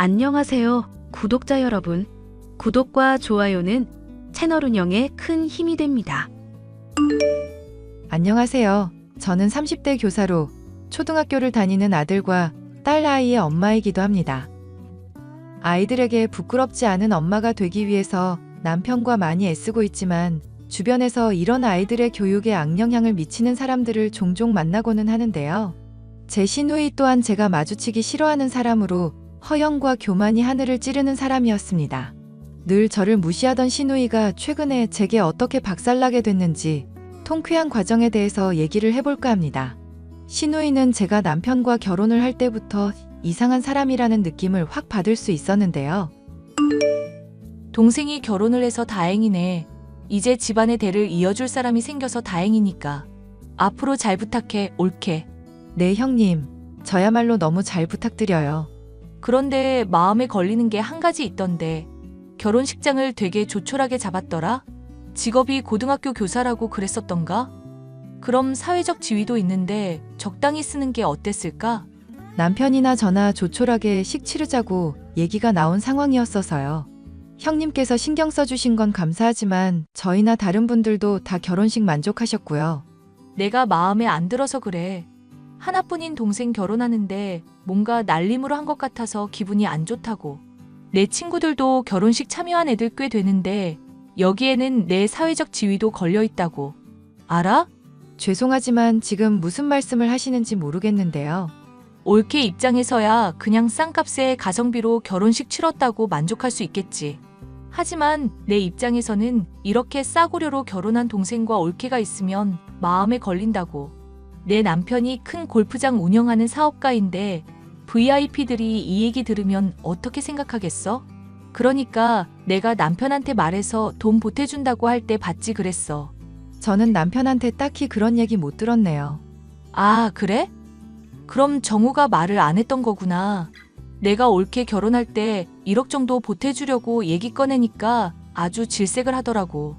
안녕하세요, 구독자 여러분. 구독과 좋아요는 채널 운영에 큰 힘이 됩니다. 안녕하세요. 저는 30대 교사로 초등학교를 다니는 아들과 딸 아이의 엄마이기도 합니다. 아이들에게 부끄럽지 않은 엄마가 되기 위해서 남편과 많이 애쓰고 있지만 주변에서 이런 아이들의 교육에 악영향을 미치는 사람들을 종종 만나고는 하는데요. 제 시누이 또한 제가 마주치기 싫어하는 사람으로 허영과 교만이 하늘을 찌르는 사람이었습니다. 늘 저를 무시하던 시누이가 최근에 제게 어떻게 박살나게 됐는지 통쾌한 과정에 대해서 얘기를 해볼까 합니다. 시누이는 제가 남편과 결혼을 할 때부터 이상한 사람이라는 느낌을 확 받을 수 있었는데요. 동생이 결혼을 해서 다행이네. 이제 집안의 대를 이어줄 사람이 생겨서 다행이니까. 앞으로 잘 부탁해, 옳게. 네, 형님. 저야말로 너무 잘 부탁드려요. 그런데 마음에 걸리는 게 한 가지 있던데. 결혼식장을 되게 조촐하게 잡았더라? 직업이 고등학교 교사라고 그랬었던가? 그럼 사회적 지위도 있는데 적당히 쓰는 게 어땠을까? 남편이나 저나 조촐하게 식 치르자고 얘기가 나온 상황이었어서요. 형님께서 신경 써주신 건 감사하지만 저희나 다른 분들도 다 결혼식 만족하셨고요. 내가 마음에 안 들어서 그래. 하나뿐인 동생 결혼하는데 뭔가 날림으로 한 것 같아서 기분이 안 좋다고. 내 친구들도 결혼식 참여한 애들 꽤 되는데 여기에는 내 사회적 지위도 걸려 있다고. 알아? 죄송하지만 지금 무슨 말씀을 하시는지 모르겠는데요. 올케 입장에서야 그냥 싼값에 가성비로 결혼식 치렀다고 만족할 수 있겠지. 하지만 내 입장에서는 이렇게 싸구려로 결혼한 동생과 올케가 있으면 마음에 걸린다고. 내 남편이 큰 골프장 운영하는 사업가인데 VIP들이 이 얘기 들으면 어떻게 생각하겠어? 그러니까 내가 남편한테 말해서 돈 보태준다고 할 때 받지 그랬어. 저는 남편한테 딱히 그런 얘기 못 들었네요. 아, 그래? 그럼 정우가 말을 안 했던 거구나. 내가 올케 결혼할 때 1억 정도 보태주려고 얘기 꺼내니까 아주 질색을 하더라고.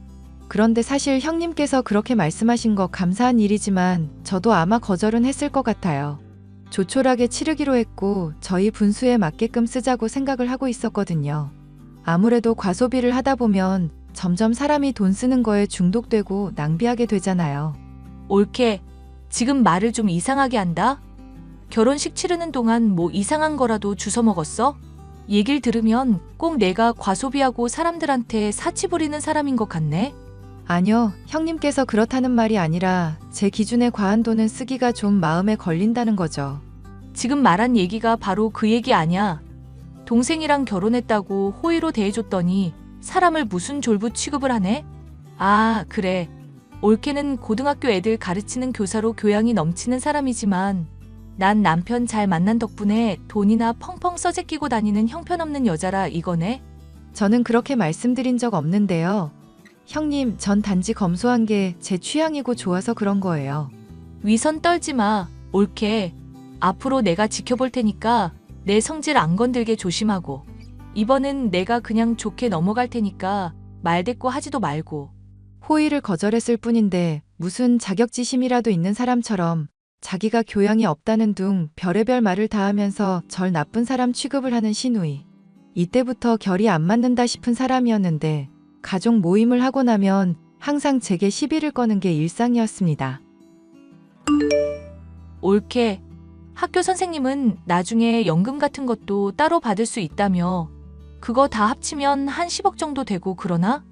그런데 사실 형님께서 그렇게 말씀하신 거 감사한 일이지만 저도 아마 거절은 했을 것 같아요. 조촐하게 치르기로 했고 저희 분수에 맞게끔 쓰자고 생각을 하고 있었거든요. 아무래도 과소비를 하다 보면 점점 사람이 돈 쓰는 거에 중독되고 낭비하게 되잖아요. 올케, 지금 말을 좀 이상하게 한다? 결혼식 치르는 동안 뭐 이상한 거라도 주워 먹었어? 얘길 들으면 꼭 내가 과소비하고 사람들한테 사치 부리는 사람인 것 같네? 아니요, 형님께서 그렇다는 말이 아니라 제 기준에 과한 돈은 쓰기가 좀 마음에 걸린다는 거죠. 지금 말한 얘기가 바로 그 얘기 아냐? 동생이랑 결혼했다고 호의로 대해줬더니 사람을 무슨 졸부 취급을 하네? 아, 그래. 올케는 고등학교 애들 가르치는 교사로 교양이 넘치는 사람이지만 난 남편 잘 만난 덕분에 돈이나 펑펑 써제끼고 다니는 형편없는 여자라 이거네? 저는 그렇게 말씀드린 적 없는데요. 형님, 전 단지 검소한 게 제 취향이고 좋아서 그런 거예요. 위선 떨지 마, 올케. 앞으로 내가 지켜볼 테니까 내 성질 안 건들게 조심하고. 이번은 내가 그냥 좋게 넘어갈 테니까 말대꾸 하지도 말고. 호의를 거절했을 뿐인데 무슨 자격지심이라도 있는 사람처럼 자기가 교양이 없다는 둥 별의별 말을 다 하면서 절 나쁜 사람 취급을 하는 시누이. 이때부터 결이 안 맞는다 싶은 사람이었는데 가족 모임을 하고 나면 항상 제게 시비를 거는 게 일상이었습니다. 올케, 학교 선생님은 나중에 연금 같은 것도 따로 받을 수 있다며. 그거 다 합치면 한 10억 정도 되고 그러나?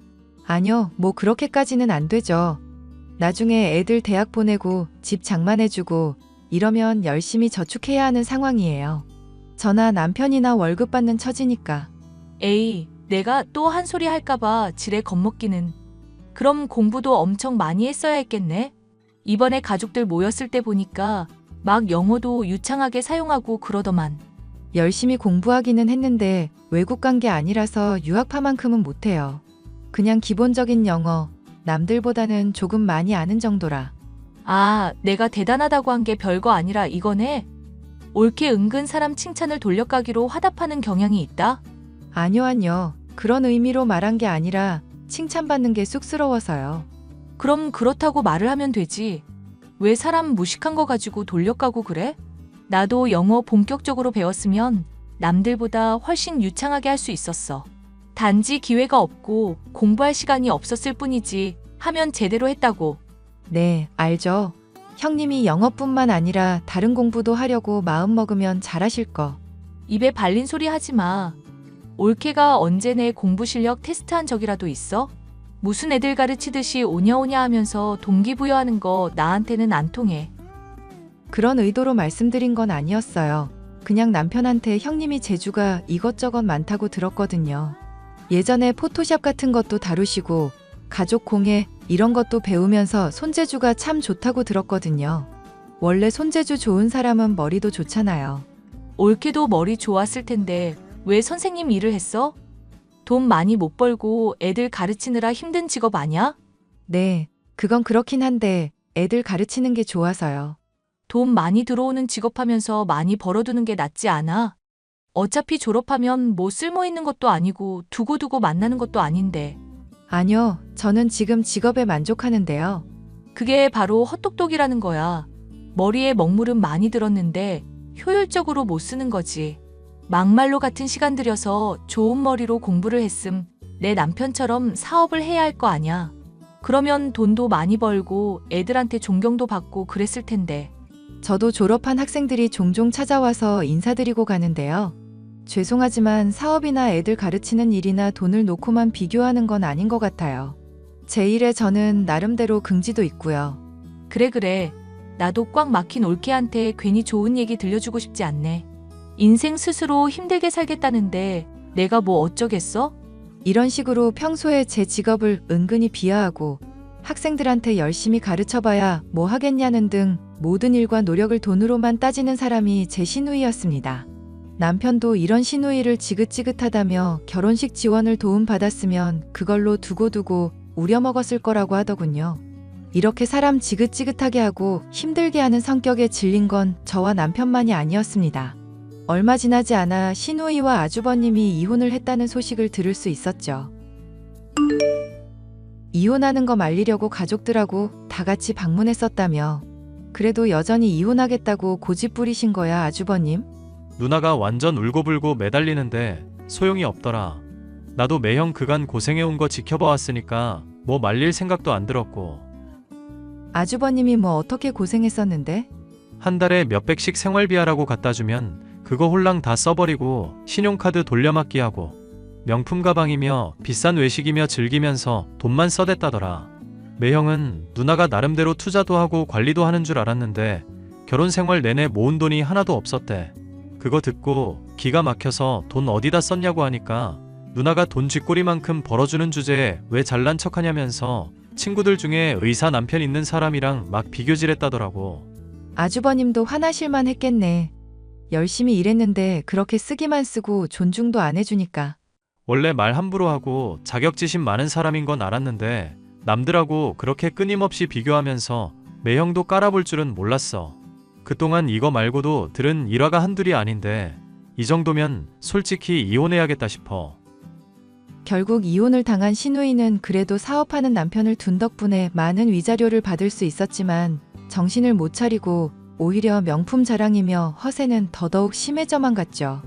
아니요, 뭐 그렇게까지는 안 되죠. 나중에 애들 대학 보내고 집 장만해주고 이러면 열심히 저축해야 하는 상황이에요. 저나 남편이나 월급 받는 처지니까. 에이, 내가 또 한 소리 할까봐 지레 겁먹기는. 그럼 공부도 엄청 많이 했어야 했겠네? 이번에 가족들 모였을 때 보니까 막 영어도 유창하게 사용하고 그러더만. 열심히 공부하기는 했는데 외국 간 게 아니라서 유학파만큼은 못해요. 그냥 기본적인 영어, 남들보다는 조금 많이 아는 정도라. 아, 내가 대단하다고 한 게 별거 아니라 이거네? 올케 은근 사람 칭찬을 돌려가기로 화답하는 경향이 있다? 아니요. 그런 의미로 말한 게 아니라 칭찬받는 게 쑥스러워서요. 그럼 그렇다고 말을 하면 되지. 왜 사람 무식한 거 가지고 돌려가고 그래? 나도 영어 본격적으로 배웠으면 남들보다 훨씬 유창하게 할 수 있었어. 단지 기회가 없고 공부할 시간이 없었을 뿐이지 하면 제대로 했다고. 네, 알죠. 형님이 영어뿐만 아니라 다른 공부도 하려고 마음먹으면 잘하실 거. 입에 발린 소리 하지 마. 올케가 언제 내 공부 실력 테스트한 적이라도 있어? 무슨 애들 가르치듯이 오냐오냐 하면서 동기부여하는 거 나한테는 안 통해. 그런 의도로 말씀드린 건 아니었어요. 그냥 남편한테 형님이 재주가 이것저것 많다고 들었거든요. 예전에 포토샵 같은 것도 다루시고 가족 공예 이런 것도 배우면서 손재주가 참 좋다고 들었거든요. 원래 손재주 좋은 사람은 머리도 좋잖아요. 올케도 머리 좋았을 텐데 왜 선생님 일을 했어? 돈 많이 못 벌고 애들 가르치느라 힘든 직업 아니야? 네, 그건 그렇긴 한데 애들 가르치는 게 좋아서요. 돈 많이 들어오는 직업 하면서 많이 벌어두는 게 낫지 않아? 어차피 졸업하면 뭐 쓸모 있는 것도 아니고 두고두고 만나는 것도 아닌데. 아니요, 저는 지금 직업에 만족하는데요. 그게 바로 헛똑똑이라는 거야. 머리에 먹물은 많이 들었는데 효율적으로 못 쓰는 거지. 막말로 같은 시간 들여서 좋은 머리로 공부를 했음 내 남편처럼 사업을 해야 할 거 아냐. 그러면 돈도 많이 벌고 애들한테 존경도 받고 그랬을 텐데. 저도 졸업한 학생들이 종종 찾아와서 인사드리고 가는데요. 죄송하지만 사업이나 애들 가르치는 일이나 돈을 놓고만 비교하는 건 아닌 것 같아요. 제 일에 저는 나름대로 긍지도 있고요. 그래. 나도 꽉 막힌 올케한테 괜히 좋은 얘기 들려주고 싶지 않네. 인생 스스로 힘들게 살겠다는데 내가 뭐 어쩌겠어? 이런 식으로 평소에 제 직업을 은근히 비하하고 학생들한테 열심히 가르쳐봐야 뭐 하겠냐는 등 모든 일과 노력을 돈으로만 따지는 사람이 제 시누이였습니다. 남편도 이런 시누이를 지긋지긋하다며 결혼식 지원을 도움받았으면 그걸로 두고두고 우려먹었을 거라고 하더군요. 이렇게 사람 지긋지긋하게 하고 힘들게 하는 성격에 질린 건 저와 남편만이 아니었습니다. 얼마 지나지 않아 시누이와 아주버님이 이혼을 했다는 소식을 들을 수 있었죠. 이혼하는 거 말리려고 가족들하고 다 같이 방문했었다며. 그래도 여전히 이혼하겠다고 고집 부리신 거야, 아주버님? 누나가 완전 울고불고 매달리는데 소용이 없더라. 나도 매형 그간 고생해온 거 지켜봐 왔으니까 뭐 말릴 생각도 안 들었고. 아주버님이 뭐 어떻게 고생했었는데? 한 달에 몇백씩 생활비하라고 갖다 주면 그거 홀랑 다 써버리고 신용카드 돌려막기하고 명품 가방이며 비싼 외식이며 즐기면서 돈만 써댔다더라. 매형은 누나가 나름대로 투자도 하고 관리도 하는 줄 알았는데 결혼 생활 내내 모은 돈이 하나도 없었대. 그거 듣고 기가 막혀서 돈 어디다 썼냐고 하니까 누나가 돈 쥐꼬리만큼 벌어주는 주제에 왜 잘난 척하냐면서 친구들 중에 의사 남편 있는 사람이랑 막 비교질했다더라고. 아주버님도 화나실만 했겠네. 열심히 일했는데 그렇게 쓰기만 쓰고 존중도 안 해주니까. 원래 말 함부로 하고 자격지심 많은 사람인 건 알았는데 남들하고 그렇게 끊임없이 비교하면서 매형도 깔아볼 줄은 몰랐어. 그동안 이거 말고도 들은 일화가 한둘이 아닌데 이 정도면 솔직히 이혼해야겠다 싶어. 결국 이혼을 당한 시누이는 그래도 사업하는 남편을 둔 덕분에 많은 위자료를 받을 수 있었지만 정신을 못 차리고 오히려 명품 자랑이며 허세는 더더욱 심해져만 갔죠.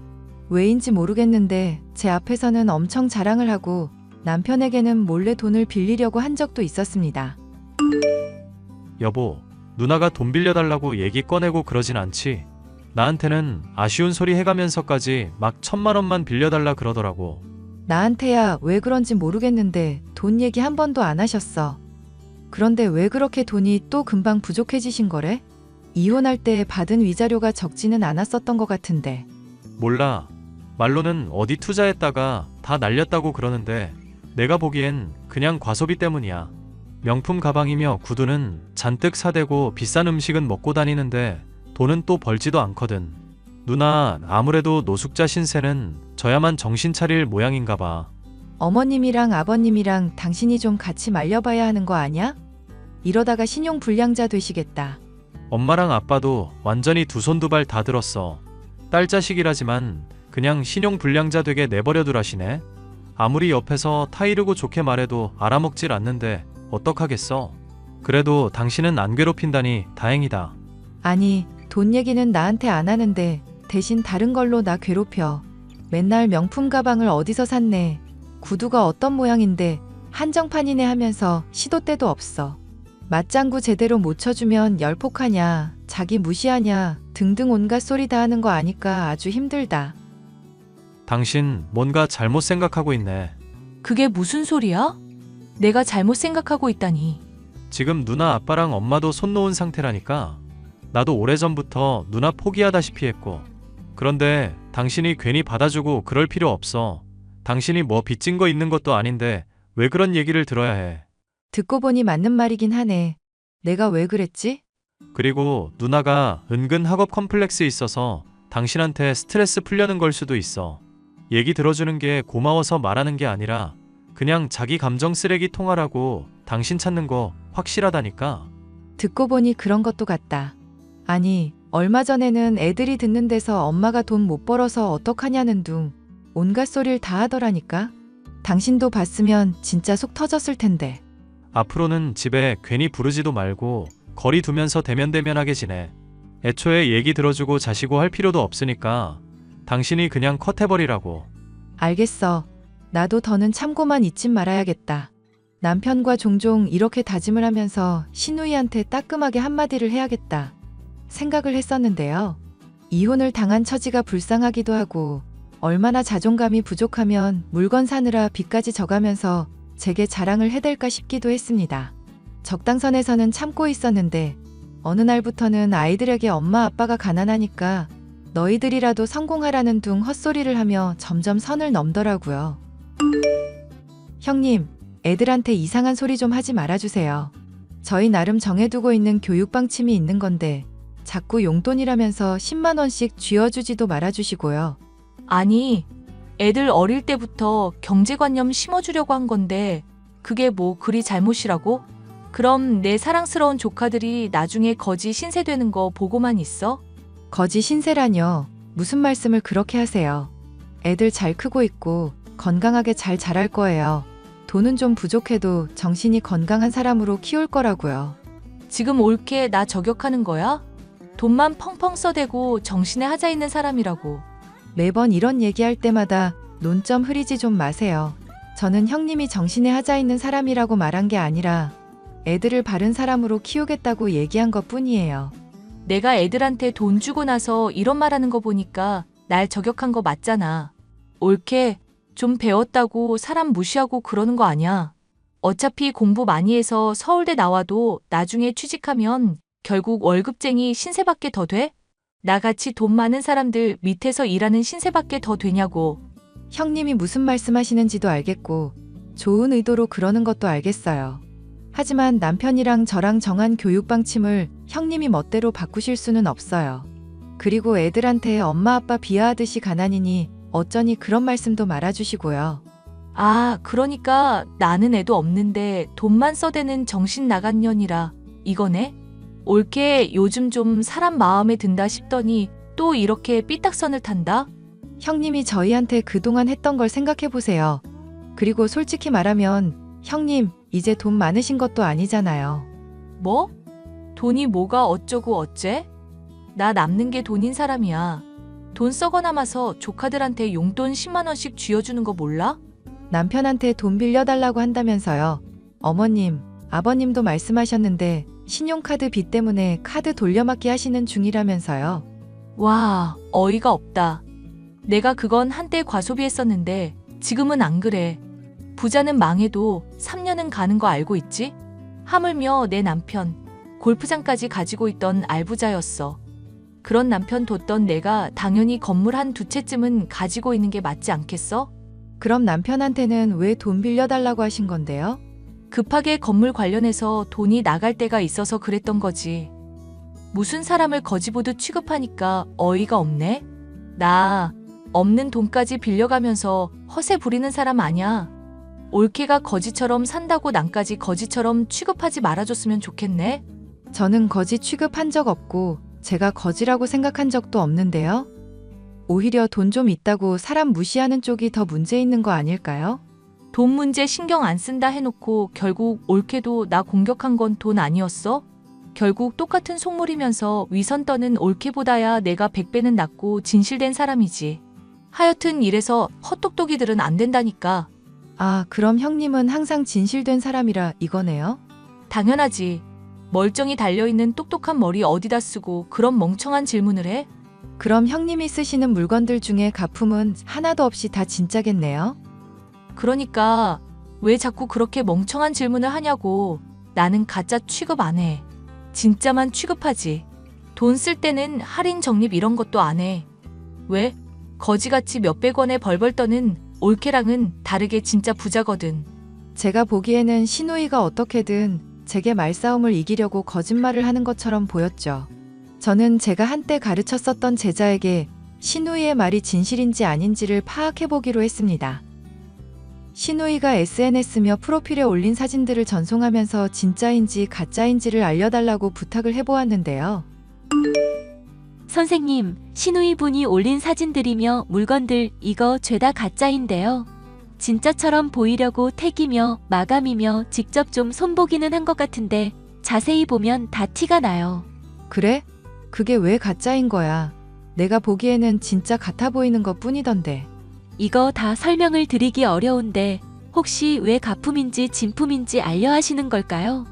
왜인지 모르겠는데 제 앞에서는 엄청 자랑을 하고 남편에게는 몰래 돈을 빌리려고 한 적도 있었습니다. 여보, 누나가 돈 빌려달라고 얘기 꺼내고 그러진 않지? 나한테는 아쉬운 소리 해가면서까지 막 1,000만 원만 빌려달라 그러더라고. 나한테야 왜 그런지 모르겠는데 돈 얘기 한 번도 안 하셨어. 그런데 왜 그렇게 돈이 또 금방 부족해지신 거래? 이혼할 때 받은 위자료가 적지는 않았었던 것 같은데. 몰라. 말로는 어디 투자했다가 다 날렸다고 그러는데 내가 보기엔 그냥 과소비 때문이야. 명품 가방이며 구두는 잔뜩 사대고 비싼 음식은 먹고 다니는데 돈은 또 벌지도 않거든. 누나 아무래도 노숙자 신세는 져야만 정신 차릴 모양인가 봐. 어머님이랑 아버님이랑 당신이 좀 같이 말려봐야 하는 거 아냐? 이러다가 신용 불량자 되시겠다. 엄마랑 아빠도 완전히 두 손 두 발 다 들었어. 딸 자식이라지만 그냥 신용 불량자 되게 내버려두라시네. 아무리 옆에서 타이르고 좋게 말해도 알아먹질 않는데 어떡하겠어. 그래도 당신은 안 괴롭힌다니 다행이다. 아니, 돈 얘기는 나한테 안 하는데 대신 다른 걸로 나 괴롭혀. 맨날 명품 가방을 어디서 샀네. 구두가 어떤 모양인데 한정판이네 하면서 시도 때도 없어. 맞장구 제대로 못 쳐주면 열폭하냐, 자기 무시하냐 등등 온갖 소리 다 하는 거 아니까 아주 힘들다. 당신 뭔가 잘못 생각하고 있네. 그게 무슨 소리야? 내가 잘못 생각하고 있다니. 지금 누나 아빠랑 엄마도 손 놓은 상태라니까. 나도 오래전부터 누나 포기하다시피 했고. 그런데 당신이 괜히 받아주고 그럴 필요 없어. 당신이 뭐 빚진 거 있는 것도 아닌데 왜 그런 얘기를 들어야 해. 듣고 보니 맞는 말이긴 하네. 내가 왜 그랬지? 그리고 누나가 은근 학업 컴플렉스 있어서 당신한테 스트레스 풀려는 걸 수도 있어. 얘기 들어주는 게 고마워서 말하는 게 아니라 그냥 자기 감정 쓰레기 통하라고. 당신 찾는 거 확실하다니까. 듣고 보니 그런 것도 같다. 아니, 얼마 전에는 애들이 듣는 데서 엄마가 돈 못 벌어서 어떡하냐는 둥 온갖 소리를 다 하더라니까. 당신도 봤으면 진짜 속 터졌을 텐데. 앞으로는 집에 괜히 부르지도 말고 거리 두면서 대면대면하게 지내. 애초에 얘기 들어주고 자시고 할 필요도 없으니까 당신이 그냥 컷해버리라고. 알겠어. 나도 더는 참고만 잊진 말아야겠다. 남편과 종종 이렇게 다짐을 하면서 신우이한테 따끔하게 한마디를 해야겠다 생각을 했었는데요. 이혼을 당한 처지가 불쌍하기도 하고 얼마나 자존감이 부족하면 물건 사느라 빚까지 져가면서 제게 자랑을 해댈까 싶기도 했습니다. 적당선에서는 참고 있었는데 어느 날부터는 아이들에게 엄마 아빠가 가난하니까 너희들이라도 성공하라는 둥 헛소리를 하며 점점 선을 넘더라고요. 형님, 애들한테 이상한 소리 좀 하지 말아주세요. 저희 나름 정해두고 있는 교육 방침이 있는 건데 자꾸 용돈이라면서 10만 원씩 쥐어주지도 말아주시고요. 아니, 애들 어릴 때부터 경제관념 심어주려고 한 건데 그게 뭐 그리 잘못이라고? 그럼 내 사랑스러운 조카들이 나중에 거지 신세 되는 거 보고만 있어? 거지 신세라뇨. 무슨 말씀을 그렇게 하세요. 애들 잘 크고 있고 건강하게 잘 자랄 거예요. 돈은 좀 부족해도 정신이 건강한 사람으로 키울 거라고요. 지금 옳게 나 저격하는 거야? 돈만 펑펑 써대고 정신에 하자 있는 사람이라고. 매번 이런 얘기할 때마다 논점 흐리지 좀 마세요. 저는 형님이 정신에 하자 있는 사람이라고 말한 게 아니라 애들을 바른 사람으로 키우겠다고 얘기한 것 뿐이에요. 내가 애들한테 돈 주고 나서 이런 말 하는 거 보니까 날 저격한 거 맞잖아. 옳게 좀 배웠다고 사람 무시하고 그러는 거 아니야. 어차피 공부 많이 해서 서울대 나와도 나중에 취직하면 결국 월급쟁이 신세밖에 더 돼? 나같이 돈 많은 사람들 밑에서 일하는 신세밖에 더 되냐고. 형님이 무슨 말씀하시는지도 알겠고 좋은 의도로 그러는 것도 알겠어요. 하지만 남편이랑 저랑 정한 교육 방침을 형님이 멋대로 바꾸실 수는 없어요. 그리고 애들한테 엄마 아빠 비하하듯이 가난이니 어쩌니 그런 말씀도 말아주시고요. 아, 그러니까 나는 애도 없는데 돈만 써대는 정신 나간 년이라 이거네? 옳게 요즘 좀 사람 마음에 든다 싶더니 또 이렇게 삐딱선을 탄다? 형님이 저희한테 그동안 했던 걸 생각해보세요. 그리고 솔직히 말하면 형님 이제 돈 많으신 것도 아니잖아요. 뭐? 돈이 뭐가 어쩌고 어째? 나 남는 게 돈인 사람이야. 돈 썩어 남아서 조카들한테 용돈 10만 원씩 쥐어주는 거 몰라? 남편한테 돈 빌려달라고 한다면서요. 어머님, 아버님도 말씀하셨는데 신용카드 빚 때문에 카드 돌려막기 하시는 중이라면서요. 와, 어이가 없다. 내가 그건 한때 과소비했었는데 지금은 안 그래. 부자는 망해도 3년은 가는 거 알고 있지? 하물며 내 남편, 골프장까지 가지고 있던 알부자였어. 그런 남편 뒀던 내가 당연히 건물 한 두 채쯤은 가지고 있는 게 맞지 않겠어? 그럼 남편한테는 왜 돈 빌려달라고 하신 건데요? 급하게 건물 관련해서 돈이 나갈 때가 있어서 그랬던 거지. 무슨 사람을 거지 보듯 취급하니까 어이가 없네? 나 없는 돈까지 빌려가면서 허세 부리는 사람 아냐? 올케가 거지처럼 산다고 남까지 거지처럼 취급하지 말아줬으면 좋겠네? 저는 거지 취급한 적 없고 제가 거지라고 생각한 적도 없는데요. 오히려 돈 좀 있다고 사람 무시하는 쪽이 더 문제 있는 거 아닐까요? 돈 문제 신경 안 쓴다 해놓고 결국 올케도 나 공격한 건 돈 아니었어? 결국 똑같은 속물이면서 위선 떠는 올케보다야 내가 100배는 낫고 진실된 사람이지. 하여튼 이래서 헛똑똑이들은 안 된다니까. 아, 그럼 형님은 항상 진실된 사람이라 이거네요? 당연하지. 멀쩡히 달려있는 똑똑한 머리 어디다 쓰고 그런 멍청한 질문을 해? 그럼 형님이 쓰시는 물건들 중에 가품은 하나도 없이 다 진짜겠네요? 그러니까 왜 자꾸 그렇게 멍청한 질문을 하냐고. 나는 가짜 취급 안 해. 진짜만 취급하지. 돈 쓸 때는 할인 적립 이런 것도 안 해. 왜? 거지같이 몇백 원에 벌벌 떠는 올케랑은 다르게 진짜 부자거든. 제가 보기에는 신우이가 어떻게든 제게 말싸움을 이기려고 거짓말을 하는 것처럼 보였죠. 저는 제가 한때 가르쳤었던 제자에게 신우이의 말이 진실인지 아닌지를 파악해보기로 했습니다. 신우이가 SNS며 프로필에 올린 사진들을 전송하면서 진짜인지 가짜인지를 알려달라고 부탁을 해보았는데요. 선생님, 신우이 분이 올린 사진들이며 물건들 이거 죄다 가짜인데요. 진짜처럼 보이려고 택이며 마감이며 직접 좀 손보기는 한 것 같은데 자세히 보면 다 티가 나요. 그래? 그게 왜 가짜인 거야? 내가 보기에는 진짜 같아 보이는 것 뿐이던데. 이거 다 설명을 드리기 어려운데 혹시 왜 가품인지 진품인지 알려 하시는 걸까요?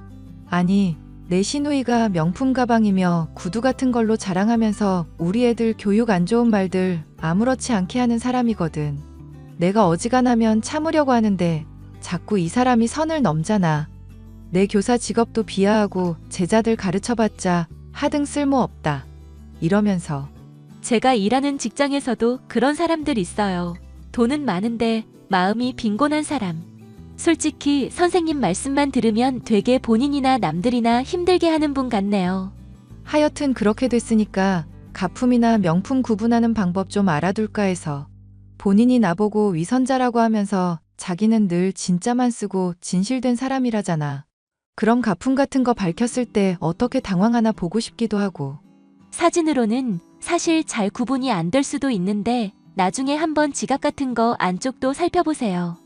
아니, 내 신우이가 명품 가방이며 구두 같은 걸로 자랑하면서 우리 애들 교육 안 좋은 말들 아무렇지 않게 하는 사람이거든. 내가 어지간하면 참으려고 하는데 자꾸 이 사람이 선을 넘잖아. 내 교사 직업도 비하하고 제자들 가르쳐봤자 하등 쓸모없다. 이러면서. 제가 일하는 직장에서도 그런 사람들 있어요. 돈은 많은데 마음이 빈곤한 사람. 솔직히 선생님 말씀만 들으면 되게 본인이나 남들이나 힘들게 하는 분 같네요. 하여튼 그렇게 됐으니까 가품이나 명품 구분하는 방법 좀 알아둘까 해서. 본인이 나보고 위선자라고 하면서 자기는 늘 진짜만 쓰고 진실된 사람이라잖아. 그럼 가품 같은 거 밝혔을 때 어떻게 당황하나 보고 싶기도 하고. 사진으로는 사실 잘 구분이 안 될 수도 있는데 나중에 한번 지갑 같은 거 안쪽도 살펴보세요.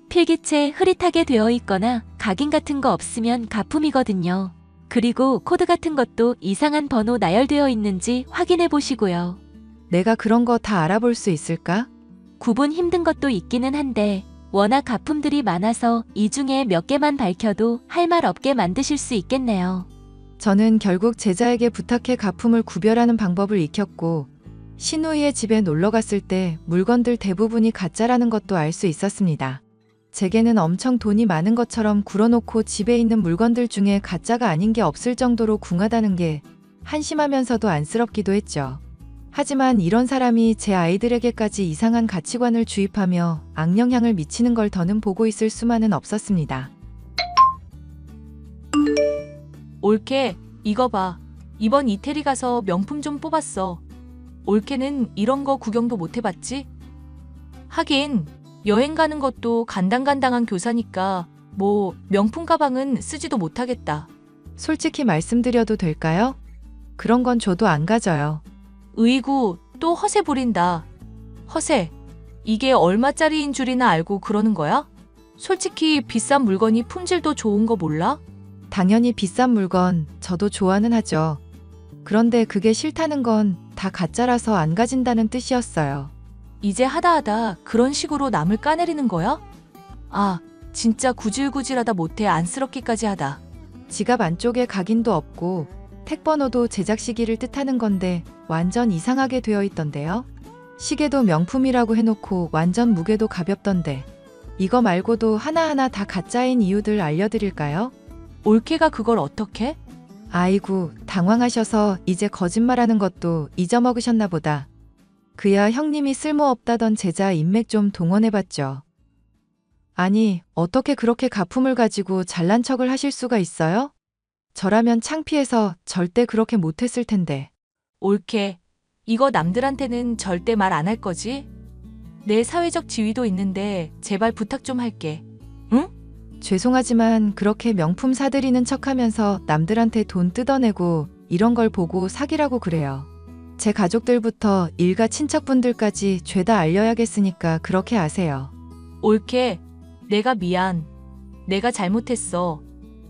필기체 흐릿하게 되어 있거나 각인 같은 거 없으면 가품이거든요. 그리고 코드 같은 것도 이상한 번호 나열되어 있는지 확인해 보시고요. 내가 그런 거 다 알아볼 수 있을까? 구분 힘든 것도 있기는 한데 워낙 가품들이 많아서 이 중에 몇 개만 밝혀도 할 말 없게 만드실 수 있겠네요. 저는 결국 제자에게 부탁해 가품을 구별하는 방법을 익혔고 신우이의 집에 놀러 갔을 때 물건들 대부분이 가짜라는 것도 알 수 있었습니다. 제게는 엄청 돈이 많은 것처럼 굴어놓고 집에 있는 물건들 중에 가짜가 아닌 게 없을 정도로 궁하다는 게 한심하면서도 안쓰럽기도 했죠. 하지만 이런 사람이 제 아이들에게까지 이상한 가치관을 주입하며 악영향을 미치는 걸 더는 보고 있을 수만은 없었습니다. 올케, 이거 봐. 이번 이태리 가서 명품 좀 뽑았어. 올케는 이런 거 구경도 못 해봤지? 하긴 여행 가는 것도 간당간당한 교사니까 뭐 명품 가방은 쓰지도 못하겠다. 솔직히 말씀드려도 될까요? 그런 건 저도 안 가져요. 으이구, 또 허세 부린다. 허세. 이게 얼마짜리인 줄이나 알고 그러는 거야? 솔직히 비싼 물건이 품질도 좋은 거 몰라? 당연히 비싼 물건 저도 좋아는 하죠. 그런데 그게 싫다는 건 다 가짜라서 안 가진다는 뜻이었어요. 이제 하다하다 그런 식으로 남을 까내리는 거야? 아, 진짜 구질구질하다 못해 안쓰럽기까지 하다. 지갑 안쪽에 각인도 없고 택번호도 제작 시기를 뜻하는 건데 완전 이상하게 되어 있던데요. 시계도 명품이라고 해놓고 완전 무게도 가볍던데. 이거 말고도 하나하나 다 가짜인 이유들 알려드릴까요? 올케가 그걸 어떻게? 아이고, 당황하셔서 이제 거짓말하는 것도 잊어먹으셨나 보다. 그야 형님이 쓸모없다던 제자 인맥 좀 동원해봤죠. 아니, 어떻게 그렇게 가품을 가지고 잘난 척을 하실 수가 있어요? 저라면 창피해서 절대 그렇게 못했을 텐데. 올케, 이거 남들한테는 절대 말 안 할 거지? 내 사회적 지위도 있는데 제발 부탁 좀 할게. 응? 죄송하지만 그렇게 명품 사들이는 척하면서 남들한테 돈 뜯어내고 이런 걸 보고 사기라고 그래요. 제 가족들부터 일가 친척분들까지 죄다 알려야겠으니까 그렇게 아세요. 올케, 내가 미안. 내가 잘못했어.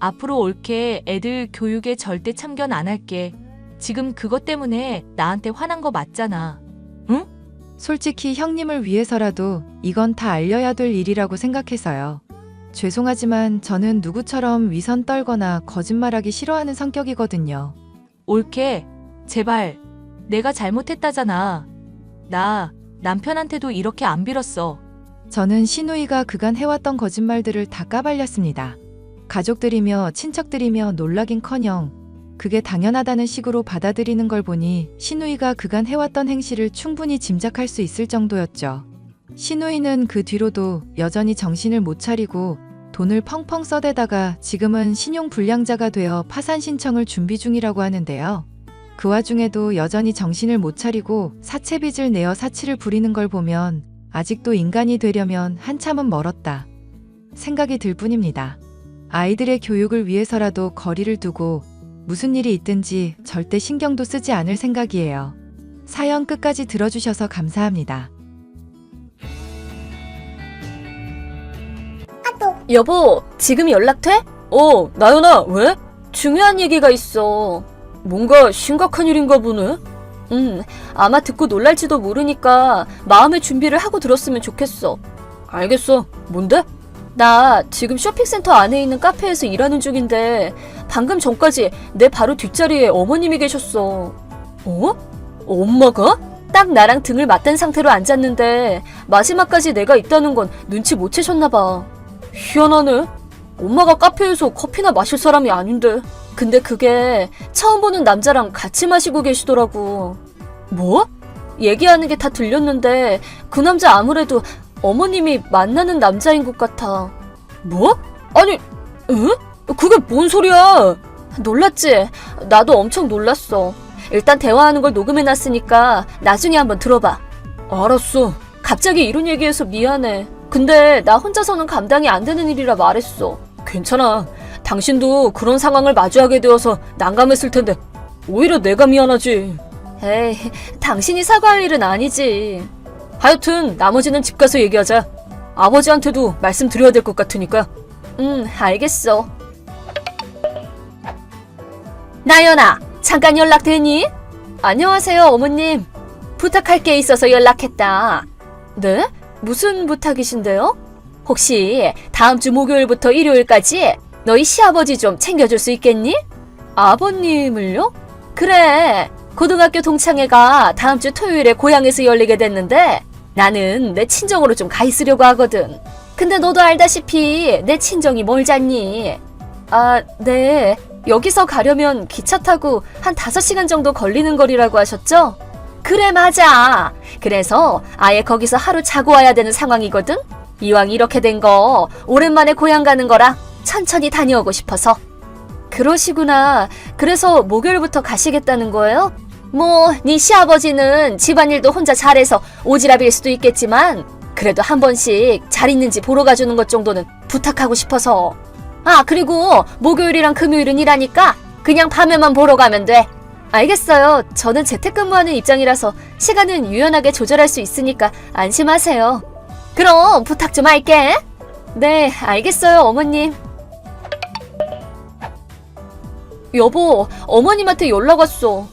앞으로 옳게 애들 교육에 절대 참견 안 할게. 지금 그것 때문에 나한테 화난 거 맞잖아. 솔직히 형님을 위해서라도 이건 다 알려야 될 일이라고 생각해서요. 죄송하지만 저는 누구처럼 위선 떨거나 거짓말하기 싫어하는 성격이거든요. 옳게, 제발. 내가 잘못했다잖아. 나 남편한테도 이렇게 안 빌었어. 저는 신우이가 그간 해왔던 거짓말들을 다 까발렸습니다. 가족들이며 친척들이며 놀라긴커녕 그게 당연하다는 식으로 받아들이는 걸 보니 신우이가 그간 해왔던 행실을 충분히 짐작할 수 있을 정도였죠. 신우이는 그 뒤로도 여전히 정신을 못 차리고 돈을 펑펑 써대다가 지금은 신용불량자가 되어 파산 신청을 준비 중이라고 하는데요. 그 와중에도 여전히 정신을 못 차리고 사채빚을 내어 사치를 부리는 걸 보면 아직도 인간이 되려면 한참은 멀었다 생각이 들 뿐입니다. 아이들의 교육을 위해서라도 거리를 두고 무슨 일이 있든지 절대 신경도 쓰지 않을 생각이에요. 사연 끝까지 들어주셔서 감사합니다. 여보, 지금 연락돼? 나연아, 왜? 중요한 얘기가 있어. 뭔가 심각한 일인가 보네? 아마 듣고 놀랄지도 모르니까 마음의 준비를 하고 들었으면 좋겠어. 알겠어. 뭔데? 나 지금 쇼핑센터 안에 있는 카페에서 일하는 중인데 방금 전까지 내 바로 뒷자리에 어머님이 계셨어. 엄마가? 딱 나랑 등을 맞댄 상태로 앉았는데 마지막까지 내가 있다는 건 눈치 못 채셨나 봐. 희한하네. 엄마가 카페에서 커피나 마실 사람이 아닌데. 근데 그게 처음 보는 남자랑 같이 마시고 계시더라고. 뭐? 얘기하는 게 다 들렸는데 그 남자 아무래도 어머님이 만나는 남자인 것 같아. 뭐? 아니, 응? 그게 뭔 소리야? 놀랐지? 나도 엄청 놀랐어. 일단 대화하는 걸 녹음해놨으니까 나중에 한번 들어봐. 알았어. 갑자기 이런 얘기해서 미안해. 근데 나 혼자서는 감당이 안 되는 일이라 말했어. 괜찮아. 당신도 그런 상황을 마주하게 되어서 난감했을 텐데 오히려 내가 미안하지. 에이, 당신이 사과할 일은 아니지. 하여튼 나머지는 집 가서 얘기하자. 아버지한테도 말씀드려야 될 것 같으니까. 알겠어. 나연아, 잠깐 연락되니? 안녕하세요, 어머님. 부탁할 게 있어서 연락했다. 네? 무슨 부탁이신데요? 혹시 다음 주 목요일부터 일요일까지 너희 시아버지 좀 챙겨줄 수 있겠니? 아버님을요? 그래. 고등학교 동창회가 다음 주 토요일에 고향에서 열리게 됐는데 나는 내 친정으로 좀 가 있으려고 하거든. 근데 너도 알다시피 내 친정이 멀잖니. 아, 네. 여기서 가려면 기차 타고 한 5시간 정도 걸리는 거리라고 하셨죠? 그래, 맞아. 그래서 아예 거기서 하루 자고 와야 되는 상황이거든? 이왕 이렇게 된 거 오랜만에 고향 가는 거라 천천히 다녀오고 싶어서. 그러시구나. 그래서 목요일부터 가시겠다는 거예요? 뭐, 네 시아버지는 집안일도 혼자 잘해서 오지랖일 수도 있겠지만 그래도 한 번씩 잘 있는지 보러 가주는 것 정도는 부탁하고 싶어서. 아, 그리고 목요일이랑 금요일은 일하니까 그냥 밤에만 보러 가면 돼. 알겠어요. 저는 재택근무하는 입장이라서 시간은 유연하게 조절할 수 있으니까 안심하세요. 그럼 부탁 좀 할게. 네, 알겠어요, 어머님. 여보, 어머님한테 연락 왔어.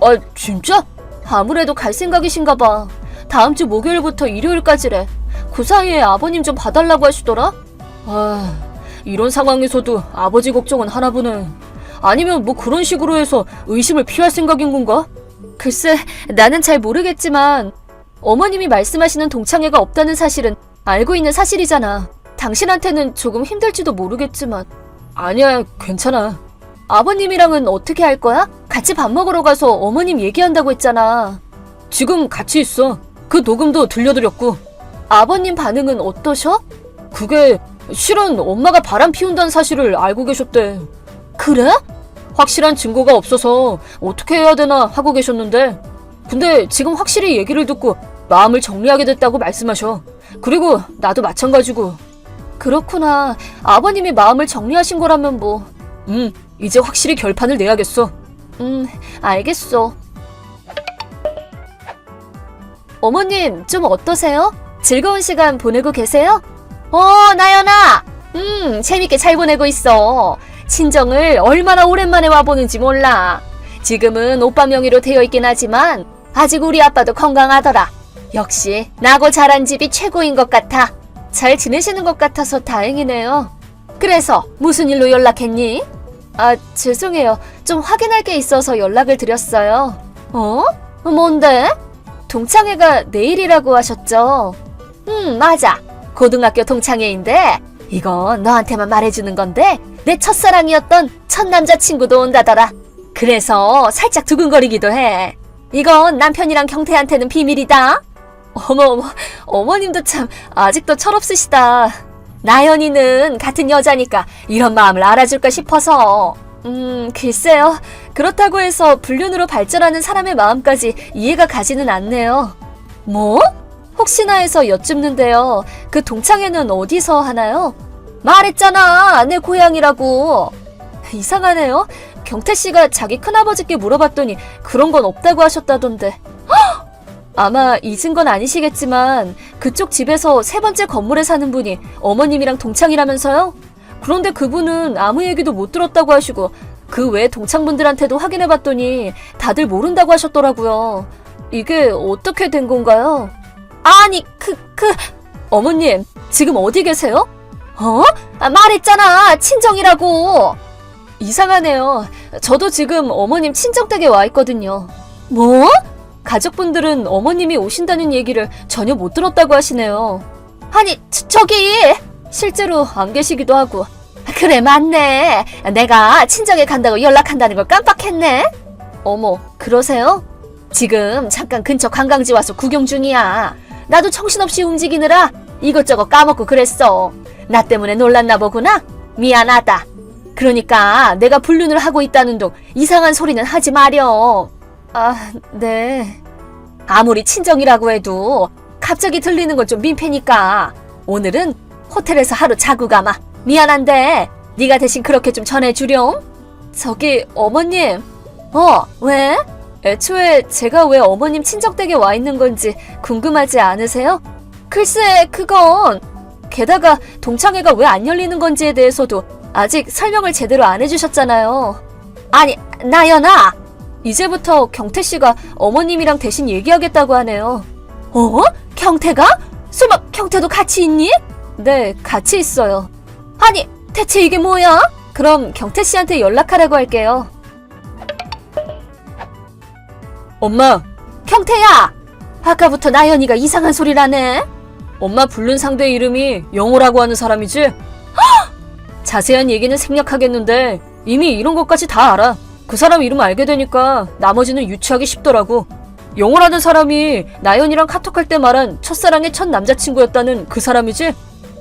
아, 진짜? 아무래도 갈 생각이신가 봐. 다음 주 목요일부터 일요일까지래. 그 사이에 아버님 좀 봐달라고 하시더라? 아, 이런 상황에서도 아버지 걱정은 하나 보네. 아니면 뭐 그런 식으로 해서 의심을 피할 생각인 건가? 글쎄, 나는 잘 모르겠지만 어머님이 말씀하시는 동창회가 없다는 사실은 알고 있는 사실이잖아. 당신한테는 조금 힘들지도 모르겠지만. 아니야, 괜찮아. 아버님이랑은 어떻게 할 거야? 같이 밥 먹으러 가서 어머님 얘기한다고 했잖아. 지금 같이 있어. 그 녹음도 들려드렸고. 아버님 반응은 어떠셔? 그게 실은 엄마가 바람 피운다는 사실을 알고 계셨대. 그래? 확실한 증거가 없어서 어떻게 해야 되나 하고 계셨는데 근데 지금 확실히 얘기를 듣고 마음을 정리하게 됐다고 말씀하셔. 그리고 나도 마찬가지고. 그렇구나. 아버님이 마음을 정리하신 거라면 뭐. 이제 확실히 결판을 내야겠어. 알겠어. 어머님, 좀 어떠세요? 즐거운 시간 보내고 계세요? 나연아! 재밌게 잘 보내고 있어. 친정을 얼마나 오랜만에 와보는지 몰라. 지금은 오빠 명의로 되어 있긴 하지만 아직 우리 아빠도 건강하더라. 역시 나고 자란 집이 최고인 것 같아. 잘 지내시는 것 같아서 다행이네요. 그래서 무슨 일로 연락했니? 아, 죄송해요. 좀 확인할 게 있어서 연락을 드렸어요. 어? 뭔데? 동창회가 내일이라고 하셨죠? 맞아. 고등학교 동창회인데 이건 너한테만 말해주는 건데 내 첫사랑이었던 첫 남자친구도 온다더라. 그래서 살짝 두근거리기도 해. 이건 남편이랑 경태한테는 비밀이다. 어머, 어머님도 참 아직도 철없으시다. 나연이는 같은 여자니까 이런 마음을 알아줄까 싶어서. 글쎄요. 그렇다고 해서 불륜으로 발전하는 사람의 마음까지 이해가 가지는 않네요. 뭐? 혹시나 해서 여쭙는데요. 그 동창회는 어디서 하나요? 말했잖아. 내 고향이라고. 이상하네요. 경태 씨가 자기 큰아버지께 물어봤더니 그런 건 없다고 하셨다던데. 헉! 아마 잊은 건 아니시겠지만 그쪽 집에서 세 번째 건물에 사는 분이 어머님이랑 동창이라면서요? 그런데 그분은 아무 얘기도 못 들었다고 하시고 그 외 동창분들한테도 확인해봤더니 다들 모른다고 하셨더라고요. 이게 어떻게 된 건가요? 아니, 어머님, 지금 어디 계세요? 말했잖아, 친정이라고. 이상하네요. 저도 지금 어머님 친정댁에 와 있거든요. 뭐? 가족분들은 어머님이 오신다는 얘기를 전혀 못 들었다고 하시네요. 아니, 저기! 실제로 안 계시기도 하고. 그래, 맞네. 내가 친정에 간다고 연락한다는 걸 깜빡했네. 어머, 그러세요? 지금 잠깐 근처 관광지 와서 구경 중이야. 나도 정신없이 움직이느라 이것저것 까먹고 그랬어. 나 때문에 놀랐나 보구나? 미안하다. 그러니까 내가 불륜을 하고 있다는 둥 이상한 소리는 하지 마렴. 아, 네. 아무리 친정이라고 해도 갑자기 들리는 건 좀 민폐니까 오늘은 호텔에서 하루 자고 가마. 미안한데 네가 대신 그렇게 좀 전해주렴. 저기 어머님. 왜? 애초에 제가 왜 어머님 친정댁에 와 있는 건지 궁금하지 않으세요? 글쎄, 그건. 게다가 동창회가 왜 안 열리는 건지에 대해서도 아직 설명을 제대로 안 해주셨잖아요. 아니, 나연아! 이제부터 경태씨가 어머님이랑 대신 얘기하겠다고 하네요. 경태가? 설마 경태도 같이 있니? 네, 같이 있어요. 아니, 대체 이게 뭐야? 그럼 경태씨한테 연락하라고 할게요. 엄마! 경태야! 아까부터 나연이가 이상한 소리를 하네? 엄마 불륜 상대 이름이 영호라고 하는 사람이지? 헉! 자세한 얘기는 생략하겠는데 이미 이런 것까지 다 알아. 그 사람 이름 알게 되니까 나머지는 유추하기 쉽더라고. 영호라는 사람이 나연이랑 카톡할 때 말한 첫사랑의 첫 남자친구였다는 그 사람이지?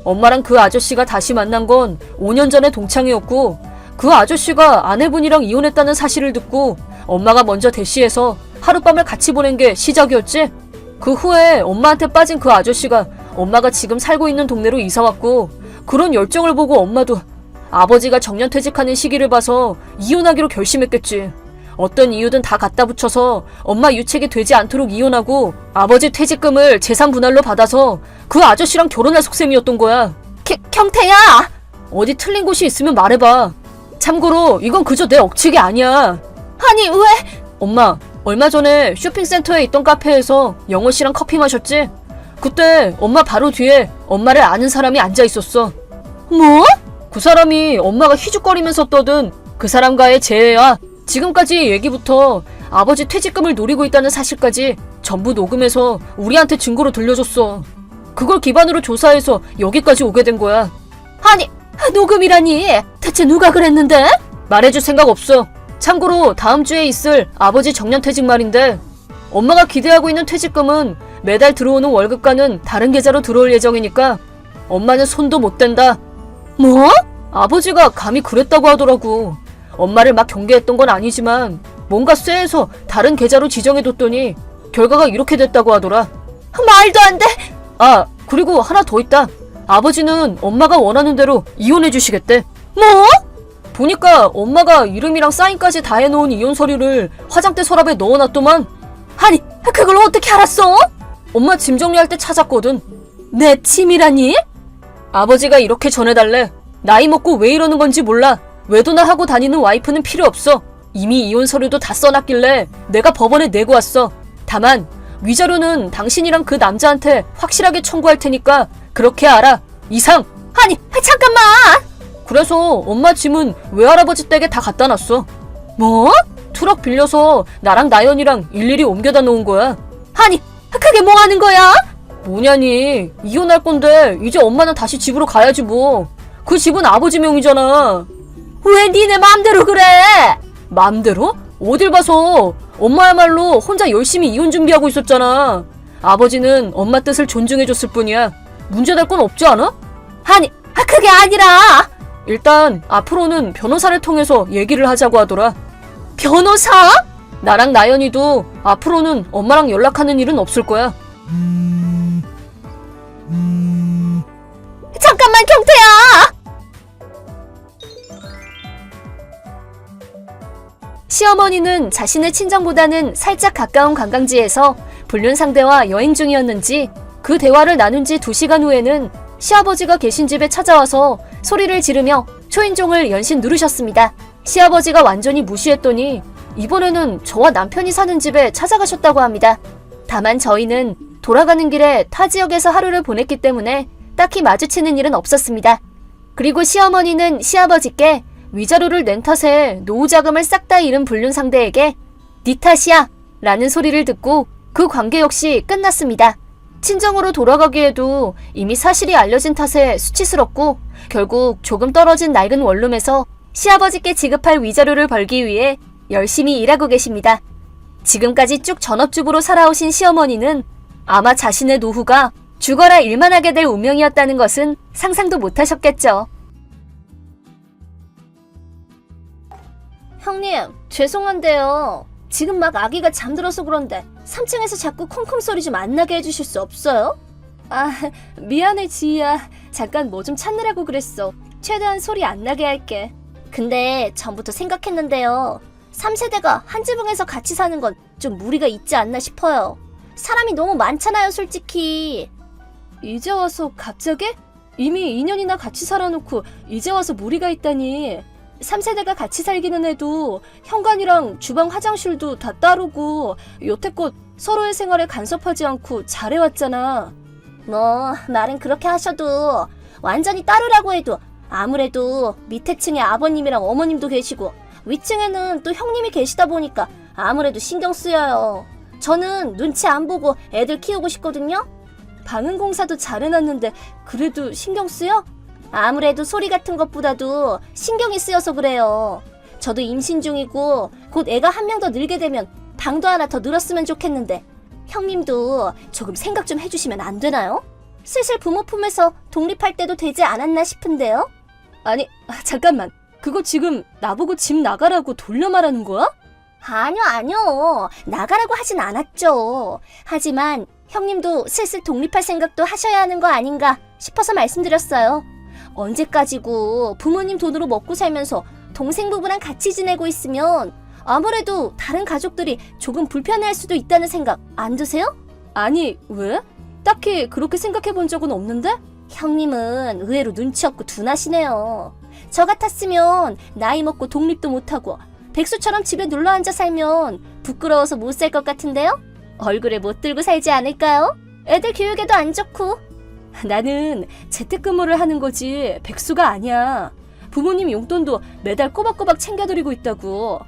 엄마랑 그 아저씨가 다시 만난 건 5년 전의 동창이었고 그 아저씨가 아내분이랑 이혼했다는 사실을 듣고 엄마가 먼저 대시해서 하룻밤을 같이 보낸 게 시작이었지? 그 후에 엄마한테 빠진 그 아저씨가 엄마가 지금 살고 있는 동네로 이사왔고 그런 열정을 보고 엄마도 아버지가 정년퇴직하는 시기를 봐서 이혼하기로 결심했겠지. 어떤 이유든 다 갖다 붙여서 엄마 유책이 되지 않도록 이혼하고 아버지 퇴직금을 재산 분할로 받아서 그 아저씨랑 결혼할 속셈이었던 거야. 경태야! 어디 틀린 곳이 있으면 말해봐. 참고로 이건 그저 내 억측이 아니야. 아니, 왜? 엄마, 얼마 전에 쇼핑센터에 있던 카페에서 영호씨랑 커피 마셨지? 그때 엄마 바로 뒤에 엄마를 아는 사람이 앉아 있었어. 뭐? 그 사람이 엄마가 휘죽거리면서 떠든 그 사람과의 재회야. 지금까지 얘기부터 아버지 퇴직금을 노리고 있다는 사실까지 전부 녹음해서 우리한테 증거로 들려줬어. 그걸 기반으로 조사해서 여기까지 오게 된 거야. 아니, 녹음이라니? 대체 누가 그랬는데? 말해줄 생각 없어. 참고로 다음 주에 있을 아버지 정년퇴직 말인데 엄마가 기대하고 있는 퇴직금은 매달 들어오는 월급과는 다른 계좌로 들어올 예정이니까 엄마는 손도 못 댄다. 뭐? 아버지가 감히 그랬다고 하더라고. 엄마를 막 경계했던 건 아니지만 뭔가 쎄해서 다른 계좌로 지정해뒀더니 결과가 이렇게 됐다고 하더라. 말도 안 돼! 아, 그리고 하나 더 있다. 아버지는 엄마가 원하는 대로 이혼해 주시겠대. 뭐? 보니까 엄마가 이름이랑 사인까지 다 해놓은 이혼 서류를 화장대 서랍에 넣어놨더만. 아니, 그걸 어떻게 알았어? 엄마 짐 정리할 때 찾았거든. 내 짐이라니? 아버지가 이렇게 전해달래. 나이 먹고 왜 이러는 건지 몰라. 외도나 하고 다니는 와이프는 필요 없어. 이미 이혼 서류도 다 써놨길래 내가 법원에 내고 왔어. 다만 위자료는 당신이랑 그 남자한테 확실하게 청구할 테니까 그렇게 알아. 이상. 아니, 잠깐만! 그래서 엄마 짐은 외할아버지 댁에 다 갖다 놨어. 뭐? 트럭 빌려서 나랑 나연이랑 일일이 옮겨다 놓은 거야. 아니, 그게 뭐 하는 거야? 뭐냐니, 이혼할 건데 이제 엄마는 다시 집으로 가야지 뭐. 그 집은 아버지 명의잖아. 왜 니네 마음대로 그래? 맘대로? 어딜 봐서. 엄마야말로 혼자 열심히 이혼 준비하고 있었잖아. 아버지는 엄마 뜻을 존중해줬을 뿐이야. 문제될 건 없지 않아? 아니, 그게 아니라! 일단 앞으로는 변호사를 통해서 얘기를 하자고 하더라. 변호사? 나랑 나연이도 앞으로는 엄마랑 연락하는 일은 없을 거야. 잠깐만, 경태야! 시어머니는 자신의 친정보다는 살짝 가까운 관광지에서 불륜 상대와 여행 중이었는지 그 대화를 나눈 지 2시간 후에는 시아버지가 계신 집에 찾아와서 소리를 지르며 초인종을 연신 누르셨습니다. 시아버지가 완전히 무시했더니 이번에는 저와 남편이 사는 집에 찾아가셨다고 합니다. 다만 저희는 돌아가는 길에 타 지역에서 하루를 보냈기 때문에 딱히 마주치는 일은 없었습니다. 그리고 시어머니는 시아버지께 위자료를 낸 탓에 노후 자금을 싹 다 잃은 불륜 상대에게 네 탓이야 라는 소리를 듣고 그 관계 역시 끝났습니다. 친정으로 돌아가기에도 이미 사실이 알려진 탓에 수치스럽고 결국 조금 떨어진 낡은 원룸에서 시아버지께 지급할 위자료를 벌기 위해 열심히 일하고 계십니다. 지금까지 쭉 전업주부로 살아오신 시어머니는 아마 자신의 노후가 죽어라 일만 하게 될 운명이었다는 것은 상상도 못하셨겠죠. 형님, 죄송한데요. 지금 막 아기가 잠들어서 그런데 3층에서 자꾸 콩콩 소리 좀 안 나게 해주실 수 없어요? 아, 미안해 지희야. 잠깐 뭐 좀 찾느라고 그랬어. 최대한 소리 안 나게 할게. 근데 전부터 생각했는데요. 3세대가 한 지붕에서 같이 사는 건 좀 무리가 있지 않나 싶어요. 사람이 너무 많잖아요, 솔직히. 이제 와서 갑자기? 이미 2년이나 같이 살아놓고 이제 와서 무리가 있다니. 3세대가 같이 살기는 해도 현관이랑 주방 화장실도 다 따르고 여태껏 서로의 생활에 간섭하지 않고 잘해왔잖아. 뭐 말은 그렇게 하셔도 완전히 따르라고 해도 아무래도 밑에 층에 아버님이랑 어머님도 계시고 위층에는 또 형님이 계시다 보니까 아무래도 신경 쓰여요. 저는 눈치 안 보고 애들 키우고 싶거든요. 방음 공사도 잘 해놨는데 그래도 신경 쓰여? 아무래도 소리 같은 것보다도 신경이 쓰여서 그래요. 저도 임신 중이고 곧 애가 한 명 더 늘게 되면 방도 하나 더 늘었으면 좋겠는데 형님도 조금 생각 좀 해주시면 안 되나요? 슬슬 부모 품에서 독립할 때도 되지 않았나 싶은데요? 아니, 잠깐만. 그거 지금 나보고 집 나가라고 돌려 말하는 거야? 아니요. 나가라고 하진 않았죠. 하지만 형님도 슬슬 독립할 생각도 하셔야 하는 거 아닌가 싶어서 말씀드렸어요. 언제까지고 부모님 돈으로 먹고 살면서 동생 부부랑 같이 지내고 있으면 아무래도 다른 가족들이 조금 불편해할 수도 있다는 생각 안 드세요? 아니, 왜? 딱히 그렇게 생각해 본 적은 없는데? 형님은 의외로 눈치 없고 둔하시네요. 저 같았으면 나이 먹고 독립도 못하고 백수처럼 집에 눌러 앉아 살면 부끄러워서 못 살 것 같은데요? 얼굴에 못 들고 살지 않을까요? 애들 교육에도 안 좋고. 나는 재택근무를 하는 거지 백수가 아니야. 부모님 용돈도 매달 꼬박꼬박 챙겨드리고 있다고.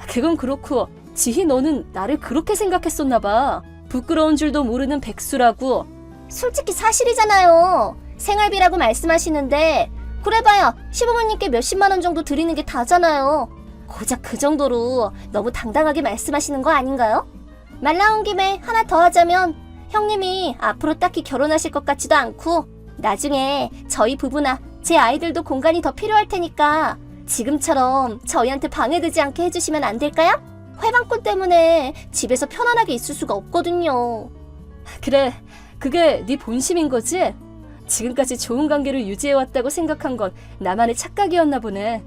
그건 그렇고 지희 너는 나를 그렇게 생각했었나 봐. 부끄러운 줄도 모르는 백수라고. 솔직히 사실이잖아요. 생활비라고 말씀하시는데 그래봐야 시부모님께 몇십만 원 정도 드리는 게 다잖아요. 고작 그 정도로 너무 당당하게 말씀하시는 거 아닌가요? 말 나온 김에 하나 더 하자면 형님이 앞으로 딱히 결혼하실 것 같지도 않고 나중에 저희 부부나 제 아이들도 공간이 더 필요할 테니까 지금처럼 저희한테 방해되지 않게 해주시면 안 될까요? 회방꾼 때문에 집에서 편안하게 있을 수가 없거든요. 그래, 그게 네 본심인 거지? 지금까지 좋은 관계를 유지해왔다고 생각한 건 나만의 착각이었나 보네.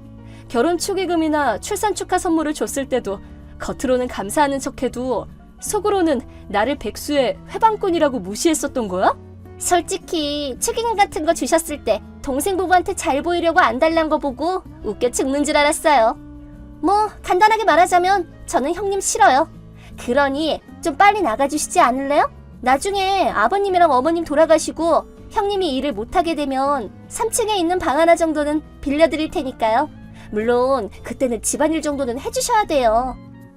결혼 축의금이나 출산 축하 선물을 줬을 때도 겉으로는 감사하는 척해도 속으로는 나를 백수의 회방꾼이라고 무시했었던 거야? 솔직히 축의금 같은 거 주셨을 때 동생 부부한테 잘 보이려고 안 달란 거 보고 웃겨 죽는 줄 알았어요. 뭐 간단하게 말하자면 저는 형님 싫어요. 그러니 좀 빨리 나가주시지 않을래요? 나중에 아버님이랑 어머님 돌아가시고 형님이 일을 못하게 되면 3층에 있는 방 하나 정도는 빌려드릴 테니까요. 물론 그때는 집안일 정도는 해주셔야 돼요.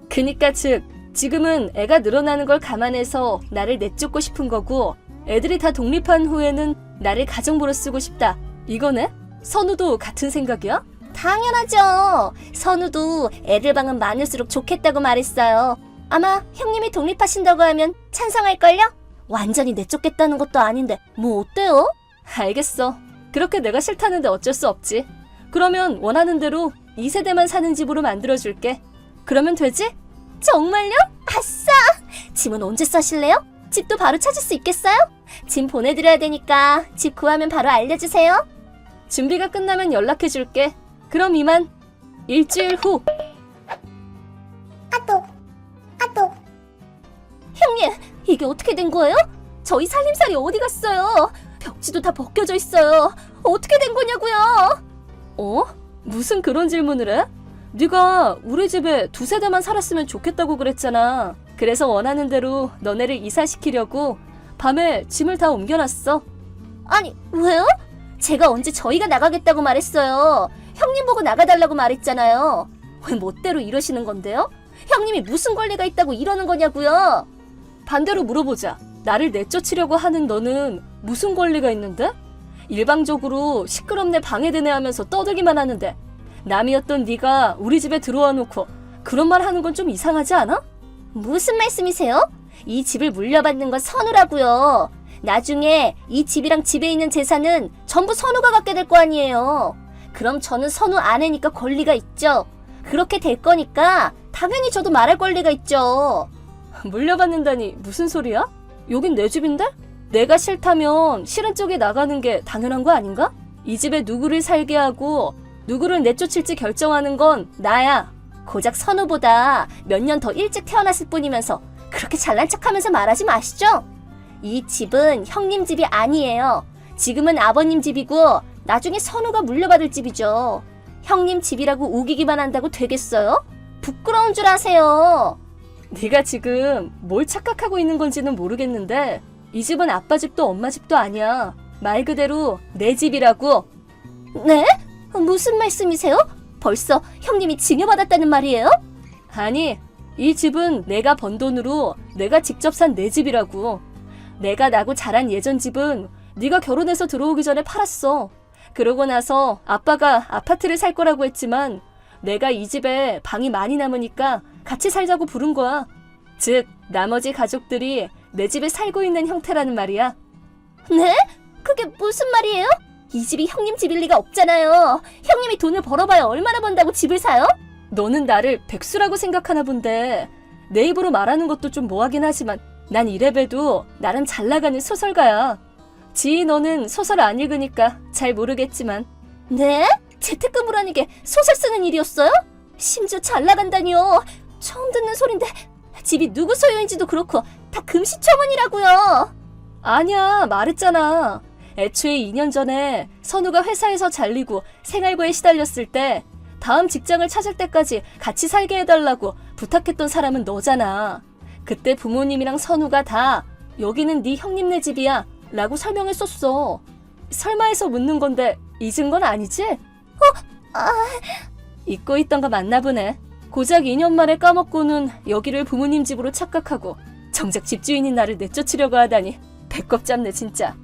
그니까 즉 지금은 애가 늘어나는 걸 감안해서 나를 내쫓고 싶은 거고 애들이 다 독립한 후에는 나를 가정부로 쓰고 싶다. 이거네? 선우도 같은 생각이야? 당연하죠. 선우도 애들 방은 많을수록 좋겠다고 말했어요. 아마 형님이 독립하신다고 하면 찬성할걸요? 완전히 내쫓겠다는 것도 아닌데 뭐 어때요? 알겠어. 그렇게 내가 싫다는데 어쩔 수 없지. 그러면 원하는 대로 2세대만 사는 집으로 만들어줄게. 그러면 되지? 정말요? 아싸! 짐은 언제 싸실래요? 집도 바로 찾을 수 있겠어요? 짐 보내드려야 되니까 집 구하면 바로 알려주세요. 준비가 끝나면 연락해줄게. 그럼 이만. 일주일 후. 형님, 이게 어떻게 된 거예요? 저희 살림살이 어디 갔어요? 벽지도 다 벗겨져 있어요. 어떻게 된 거냐고요? 어? 무슨 그런 질문을 해? 네가 우리 집에 2세대만 살았으면 좋겠다고 그랬잖아. 그래서 원하는 대로 너네를 이사시키려고 밤에 짐을 다 옮겨놨어. 아니, 왜요? 제가 언제 저희가 나가겠다고 말했어요. 형님 보고 나가달라고 말했잖아요. 왜 멋대로 이러시는 건데요? 형님이 무슨 권리가 있다고 이러는 거냐고요? 반대로 물어보자. 나를 내쫓으려고 하는 너는 무슨 권리가 있는데? 일방적으로 시끄럽네 방해되네 하면서 떠들기만 하는데 남이었던 네가 우리 집에 들어와 놓고 그런 말 하는 건 좀 이상하지 않아? 무슨 말씀이세요? 이 집을 물려받는 건 선우라고요. 나중에 이 집이랑 집에 있는 재산은 전부 선우가 갖게 될 거 아니에요. 그럼 저는 선우 아내니까 권리가 있죠. 그렇게 될 거니까 당연히 저도 말할 권리가 있죠. 물려받는다니 무슨 소리야? 여긴 내 집인데? 내가 싫다면 싫은 쪽에 나가는 게 당연한 거 아닌가? 이 집에 누구를 살게 하고 누구를 내쫓을지 결정하는 건 나야. 고작 선우보다 몇 년 더 일찍 태어났을 뿐이면서 그렇게 잘난 척하면서 말하지 마시죠. 이 집은 형님 집이 아니에요. 지금은 아버님 집이고 나중에 선우가 물려받을 집이죠. 형님 집이라고 우기기만 한다고 되겠어요? 부끄러운 줄 아세요. 네가 지금 뭘 착각하고 있는 건지는 모르겠는데 이 집은 아빠 집도 엄마 집도 아니야. 말 그대로 내 집이라고. 네? 무슨 말씀이세요? 벌써 형님이 증여받았다는 말이에요? 아니, 이 집은 내가 번 돈으로 내가 직접 산 내 집이라고. 내가 나고 자란 예전 집은 네가 결혼해서 들어오기 전에 팔았어. 그러고 나서 아빠가 아파트를 살 거라고 했지만 내가 이 집에 방이 많이 남으니까 같이 살자고 부른 거야. 즉, 나머지 가족들이 내 집에 살고 있는 형태라는 말이야. 네? 그게 무슨 말이에요? 이 집이 형님 집일 리가 없잖아요. 형님이 돈을 벌어봐야 얼마나 번다고 집을 사요? 너는 나를 백수라고 생각하나 본데 내 입으로 말하는 것도 좀 뭐하긴 하지만 난 이래봬도 나름 잘 나가는 소설가야. 지희 너는 소설 안 읽으니까 잘 모르겠지만. 네? 재택근무라는 게 소설 쓰는 일이었어요? 심지어 잘 나간다니요. 처음 듣는 소린데 집이 누구 소유인지도 그렇고 다 금시초문이라고요. 아니야, 말했잖아. 애초에 2년 전에 선우가 회사에서 잘리고 생활고에 시달렸을 때 다음 직장을 찾을 때까지 같이 살게 해달라고 부탁했던 사람은 너잖아. 그때 부모님이랑 선우가 다 여기는 네 형님네 집이야 라고 설명했었어. 설마 해서 묻는 건데 잊은 건 아니지? 잊고 있던 거 맞나 보네. 고작 2년 만에 까먹고는 여기를 부모님 집으로 착각하고 정작 집주인인 나를 내쫓으려고 하다니 배꼽 잡네 진짜.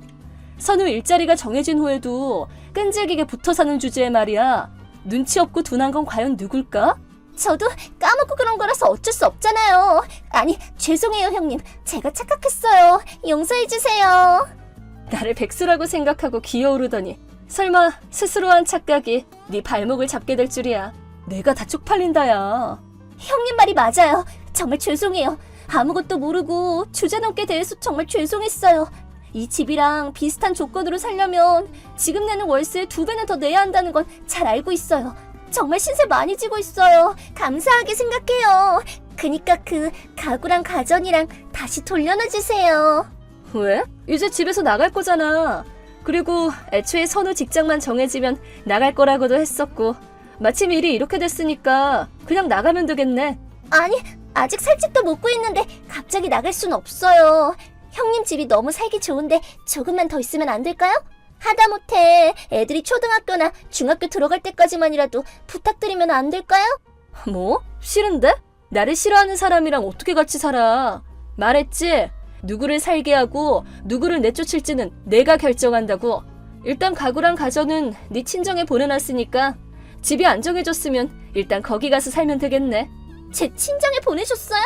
선우 일자리가 정해진 후에도 끈질기게 붙어 사는 주제에 말이야. 눈치 없고 둔한 건 과연 누굴까? 저도 까먹고 그런 거라서 어쩔 수 없잖아요. 아니, 죄송해요 형님. 제가 착각했어요. 용서해주세요. 나를 백수라고 생각하고 기어오르더니 설마 스스로 한 착각이 네 발목을 잡게 될 줄이야. 내가 다 쪽팔린다야. 형님 말이 맞아요. 정말 죄송해요. 아무것도 모르고 주제넘게 대해서 정말 죄송했어요. 이 집이랑 비슷한 조건으로 살려면 지금 내는 월세의 2배는 더 내야 한다는 건 잘 알고 있어요. 정말 신세 많이 지고 있어요. 감사하게 생각해요. 그니까 그 가구랑 가전이랑 다시 돌려놔주세요. 왜? 이제 집에서 나갈 거잖아. 그리고 애초에 선우 직장만 정해지면 나갈 거라고도 했었고 마침 일이 이렇게 됐으니까 그냥 나가면 되겠네. 아니, 아직 살집도 못 구했는데 갑자기 나갈 순 없어요. 형님 집이 너무 살기 좋은데 조금만 더 있으면 안 될까요? 하다못해 애들이 초등학교나 중학교 들어갈 때까지만이라도 부탁드리면 안 될까요? 뭐? 싫은데? 나를 싫어하는 사람이랑 어떻게 같이 살아? 말했지? 누구를 살게 하고 누구를 내쫓을지는 내가 결정한다고. 일단 가구랑 가전은 네 친정에 보내놨으니까 집이 안정해졌으면 일단 거기 가서 살면 되겠네. 제 친정에 보내셨어요?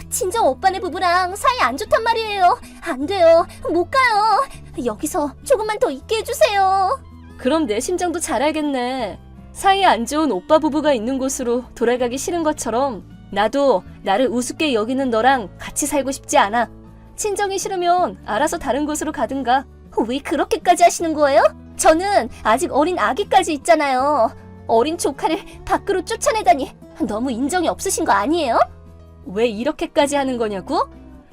친정 오빠네 부부랑 사이 안 좋단 말이에요. 안 돼요. 못 가요. 여기서 조금만 더 있게 해주세요. 그럼 내 심정도 잘 알겠네. 사이 안 좋은 오빠 부부가 있는 곳으로 돌아가기 싫은 것처럼 나도 나를 우습게 여기는 너랑 같이 살고 싶지 않아. 친정이 싫으면 알아서 다른 곳으로 가든가. 왜 그렇게까지 하시는 거예요? 저는 아직 어린 아기까지 있잖아요. 어린 조카를 밖으로 쫓아내다니 너무 인정이 없으신 거 아니에요? 왜 이렇게까지 하는 거냐고?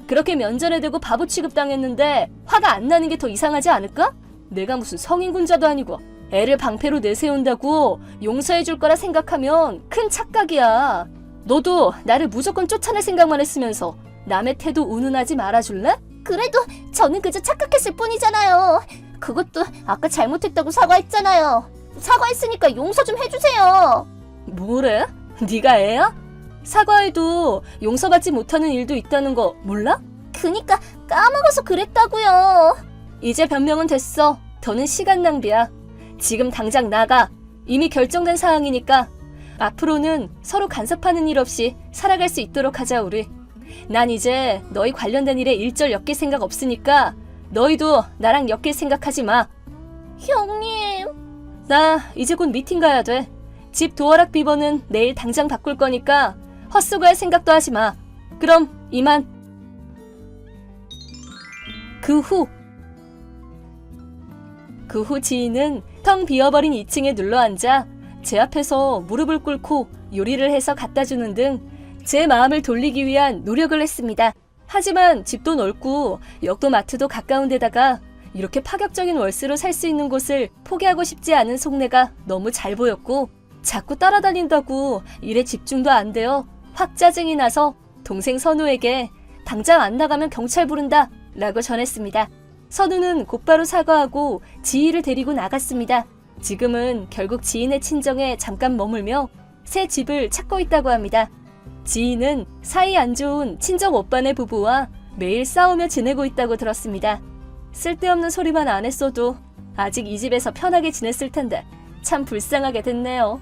그렇게 면전에 대고 바보 취급당했는데 화가 안 나는 게 더 이상하지 않을까? 내가 무슨 성인군자도 아니고 애를 방패로 내세운다고 용서해줄 거라 생각하면 큰 착각이야. 너도 나를 무조건 쫓아낼 생각만 했으면서 남의 태도 운운하지 말아줄래? 그래도 저는 그저 착각했을 뿐이잖아요. 그것도 아까 잘못했다고 사과했잖아요. 사과했으니까 용서 좀 해주세요. 뭐래? 네가 애야? 사과해도 용서받지 못하는 일도 있다는 거 몰라? 그니까 까먹어서 그랬다고요. 이제 변명은 됐어. 더는 시간 낭비야. 지금 당장 나가. 이미 결정된 사항이니까 앞으로는 서로 간섭하는 일 없이 살아갈 수 있도록 하자 우리. 난 이제 너희 관련된 일에 일절 엮일 생각 없으니까 너희도 나랑 엮일 생각하지 마. 형님. 나 이제 곧 미팅 가야 돼. 집 도어락 비번은 내일 당장 바꿀 거니까 헛수고할 생각도 하지 마. 그럼 이만. 그 후 지인은 텅 비어버린 2층에 눌러앉아 제 앞에서 무릎을 꿇고 요리를 해서 갖다 주는 등 제 마음을 돌리기 위한 노력을 했습니다. 하지만 집도 넓고 역도 마트도 가까운 데다가 이렇게 파격적인 월세로 살 수 있는 곳을 포기하고 싶지 않은 속내가 너무 잘 보였고 자꾸 따라다닌다고 일에 집중도 안 되어 확 짜증이 나서 동생 선우에게 당장 안 나가면 경찰 부른다 라고 전했습니다. 선우는 곧바로 사과하고 지희를 데리고 나갔습니다. 지금은 결국 지인의 친정에 잠깐 머물며 새 집을 찾고 있다고 합니다. 지희는 사이 안 좋은 친정 오빠네 부부와 매일 싸우며 지내고 있다고 들었습니다. 쓸데없는 소리만 안 했어도 아직 이 집에서 편하게 지냈을 텐데 참 불쌍하게 됐네요.